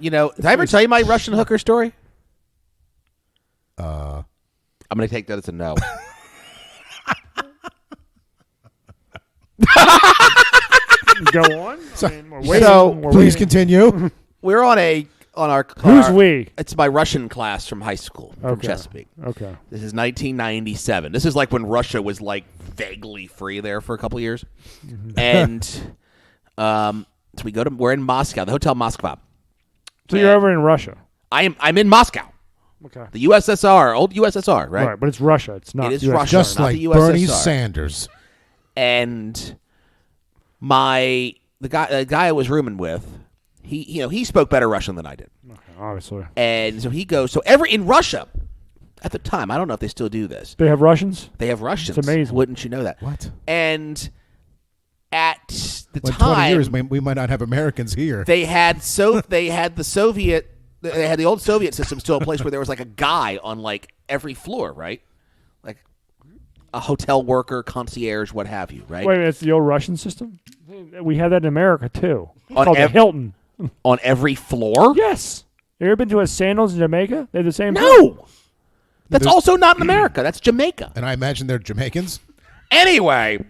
Did I ever tell you my Russian hooker story? I'm going to take that as a no. Go on. Please continue. We're on our Who's we? It's my Russian class from high school from Chesapeake. Okay. This is 1997. This is like when Russia was like vaguely free there for a couple of years. And so we're in Moscow, the Hotel Moskva. So you're over in Russia. I'm in Moscow. Okay. The USSR, old USSR, right? Right, but it's Russia. It's not. It is USSR. Russia, Just not like the USSR. Bernie Sanders. And the guy I was rooming with, he spoke better Russian than I did. Okay, obviously. And so he goes. So in Russia, at the time, I don't know if they still do this. They have Russians? They have Russians. It's amazing. Wouldn't you know that? What? And at the In time, 20 years, we might not have Americans here. they had the old Soviet system still in place where there was like a guy on like every floor, right? Like a hotel worker, concierge, what have you, right? Wait, it's the old Russian system? We have that in America, too. It's On called the Hilton. On every floor? Yes. You ever been to a Sandals in Jamaica? They're the same thing? No. That's also not in America. That's Jamaica. And I imagine they're Jamaicans. Anyway,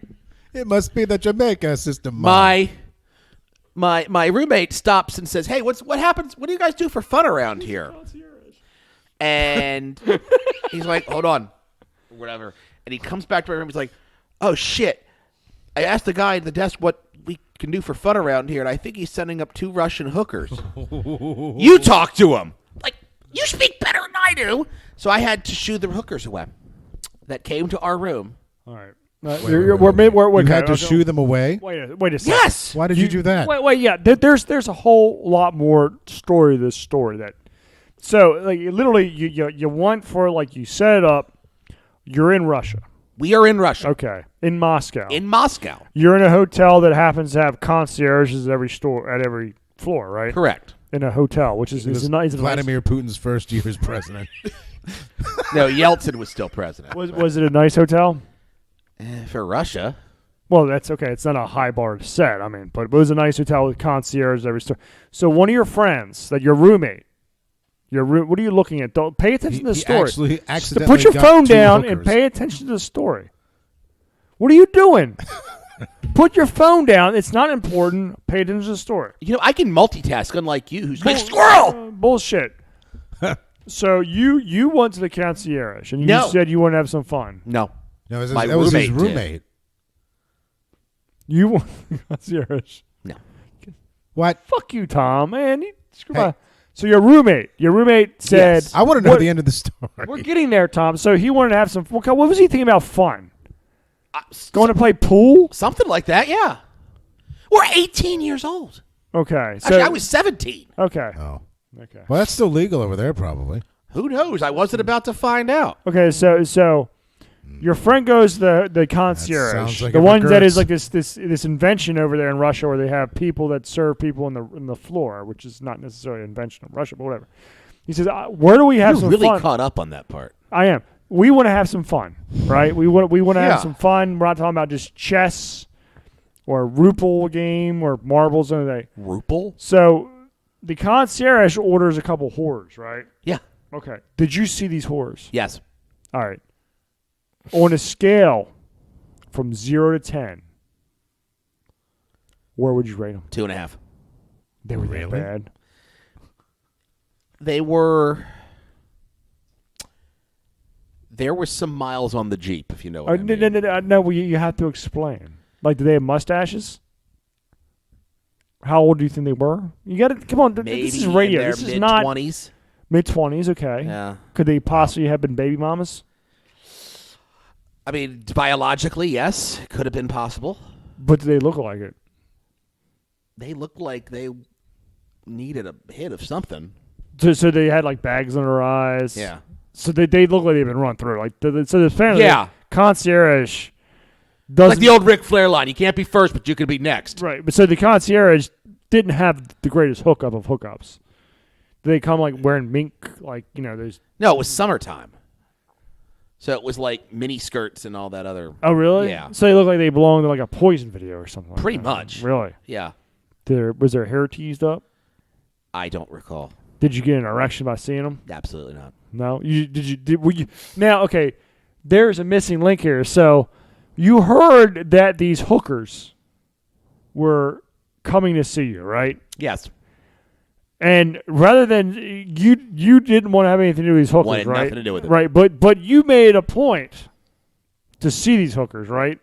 It must be the Jamaica system. my roommate stops and says, "Hey, what happens? What do you guys do for fun around here?" And he's like, "Hold on," or whatever. And he comes back to my room. He's like, "Oh shit! I asked the guy at the desk what we can do for fun around here, and I think he's sending up 2 Russian hookers." You talk to him. Like, you speak better than I do. So I had to shoo the hookers away that came to our room. All right. You had to shoo them away? Wait a second. Yes. Why did you do that? Wait, yeah. There's a whole lot more story to this story. So, like, literally, you want for, like, you set it up. You're in Russia. We are in Russia. Okay. In Moscow. In Moscow. You're in a hotel that happens to have concierges at every floor, right? Correct. In a hotel, which is nice. Vladimir Putin's first year as president. No, Yeltsin was still president. Was it a nice hotel? For Russia. Well, that's okay. It's not a high bar to set. I mean, but it was a nice hotel with concierge every store. So one of your friends, your roommate, what are you looking at? Don't pay attention to the story. Actually accidentally put your got phone 2 down hookers. and pay attention to the story. What are you doing? Put your phone down. It's not important. Pay attention to the story. I can multitask, unlike you, who's like, squirrel! Bullshit. So you went to the concierge, and you No. said you want to have some fun. No. No, My that was his roommate did. roommate. You went to the concierge. No. What? Fuck you, Tom, man. Screw Hey. my. So your roommate said, Yes. I want to know the end of the story. We're getting there, Tom. So he wanted to have some. What was he thinking about fun? Going to play pool? Something like that, yeah. We're 18 years old. Okay. So, Actually, I was 17. Okay. Oh. Okay. Well, that's still legal over there, probably. Who knows? I wasn't about to find out. Okay. So your friend goes to the concierge, sounds like the it one that is regrets. like this invention over there in Russia, where they have people that serve people in the floor, which is not necessarily an invention of Russia, but whatever. He says, "Where do we have You're some really fun?" caught up on that part. I am. We want to have some fun, right? We want to Yeah. have some fun. We're not talking about just chess or a Ruple game or marbles or anything. Ruple? So the concierge orders a couple whores, right? Yeah. Okay. Did you see these whores? Yes. All right. On a scale from 0 to 10, where would you rate them? 2.5. They were that Really? bad. They were... There were some miles on the Jeep, if you know what I mean. No, well, you have to explain. Like, do they have mustaches? How old do you think they were? You got to come on. Maybe this is radio. in their This is not mid-20s. mid-20s. Okay. Yeah. Could they possibly have been baby mamas? I mean, biologically, yes. Could have been possible. But do they look like it? They looked like they needed a hit of something. So they had like bags under their eyes. Yeah. So they look like they've been run through. Like so the family. Yeah. Concierge doesn't Like the old Ric Flair line. You can't be first, but you can be next. right. But so the concierge didn't have the greatest hookup of hookups. Did they come like wearing mink? Like there's. No, it was summertime. So it was like mini skirts and all that other. Oh really? Yeah. So they look like they belong to like a Poison video or something. Like Pretty that. much. Really? Yeah. Was their hair teased up? I don't recall. Did you get an erection by seeing them? Absolutely not. No. Were you now? Okay, there's a missing link here. So you heard that these hookers were coming to see you, right? Yes. And rather than you didn't want to have anything to do with these hookers, Wanted right? nothing to do with it. Right, but you made a point to see these hookers, right?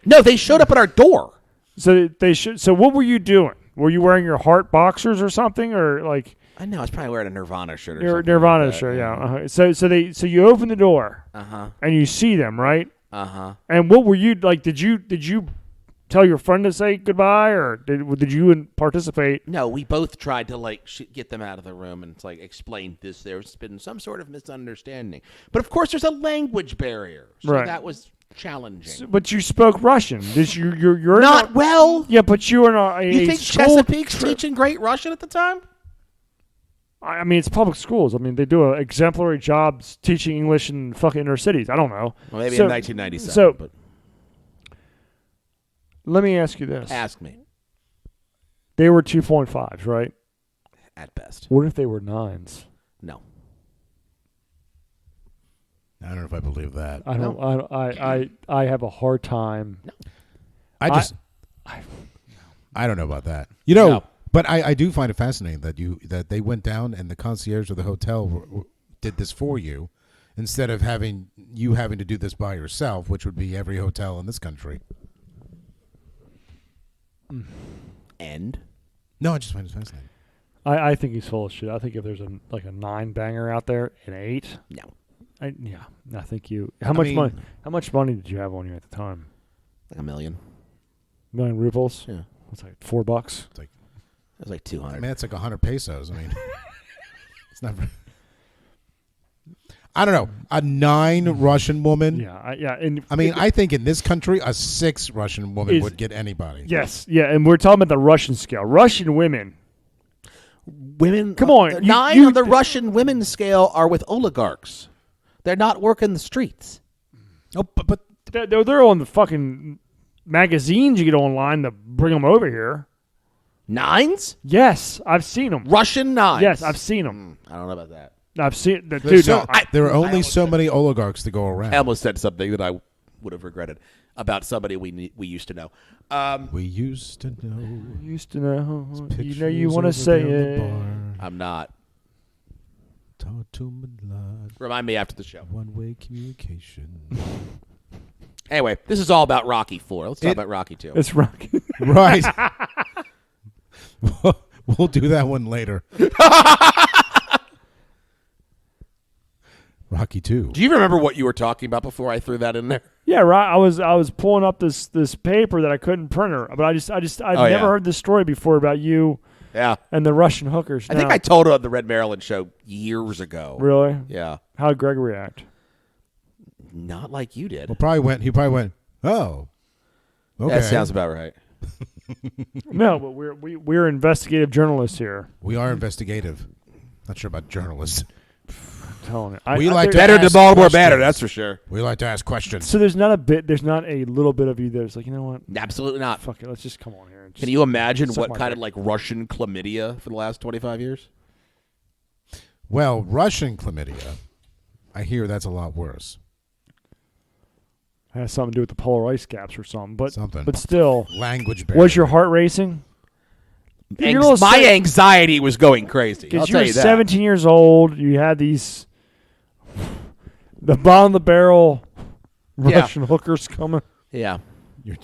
No, they showed up at our door. So they should. So what were you doing? Were you wearing your Heart boxers or something, or like I know. I was probably wearing a Nirvana shirt or something. Nirvana like that. shirt? Yeah. So you open the door Uh-huh. and you see them, right? Uh-huh. And what were you like? Did you tell your friend to say goodbye, or did you participate? No, we both tried to like get them out of the room and like explain this. There's been some sort of misunderstanding, but of course there's a language barrier, so Right. that was challenging. But you spoke Russian. Did you're Not in well. Yeah, but you were in a You think school Chesapeake's teaching great Russian at the time? I mean, it's public schools. I mean, they do an exemplary job teaching English in fucking inner cities. I don't know. Well, maybe So- in 1997. so- but Let me ask you this: ask me they were 2.5s, right? at best. What if they were 9s? No. I don't know if I believe that. I don't. I have a hard time. I just. I- I don't know about that. You know, No. but I do find it fascinating that they went down and the concierge of the hotel did this for you, instead of having to do this by yourself, which would be every hotel in this country. And No, I just find it fascinating. I think he's full of shit. I think if there's a 9 banger out there, an 8. no. I think you. How much money? How much money did you have on you at the time? Like $1 million. $1 million rubles. Yeah. That's like $4. It was like 200. I mean, it's like 100 pesos. I mean, it's not. I don't know. A 9 Russian woman. Yeah. And I mean, I think in this country, a 6 Russian woman Is- would get anybody. yes, yeah, and we're talking about the Russian scale. Russian women. Women. Come on, 9 you- on the Russian women's scale are with oligarchs. They're not working the streets. Oh, but They're on the fucking magazines you get online to bring them over here. 9s? Yes, I've seen them. Russian 9s? Yes, I've seen them. I don't know about that. I've seen the there's dude. No, there are only so many oligarchs to go around. I almost said something that I would have regretted about somebody we used to know. We used to know. used to know. You know Pictures you want to over say there on the it. bar. I'm not. Talk to me like Remind me after the show. one-way communication. Anyway, this is all about Rocky 4. Let's talk about Rocky 2. It's rock. Right. We'll do that one later. Rocky 2. Do you remember what you were talking about before I threw that in there? Yeah, right. I was pulling up this paper that I couldn't print her, but I've never yeah. heard this story before about you Yeah. and the Russian hookers. I think I told it on the Red Maryland show years ago. Really? Yeah. How did Greg react? Not like you did. He probably went, oh. Okay. That sounds about right. No, but we're investigative journalists here. We are investigative. Not sure about journalists. I'm telling you. We like to Better ask than Baltimore questions. Banner, that's for sure. We like to ask questions. So there's not a little bit of you that's like, you know what? Absolutely not. Fuck it, let's just come on here. And Can just you imagine suck what my kind dick. of like Russian chlamydia for the last 25 years? Well, Russian chlamydia, I hear that's a lot worse. has something to do with the polar ice caps or something? Something. But still, Language barrier. was your heart racing? You're a little My se- anxiety was going crazy. I'll Because you tell were you that. 17 years old, you had the bottom of the barrel Yeah. Russian hookers coming. Yeah. You're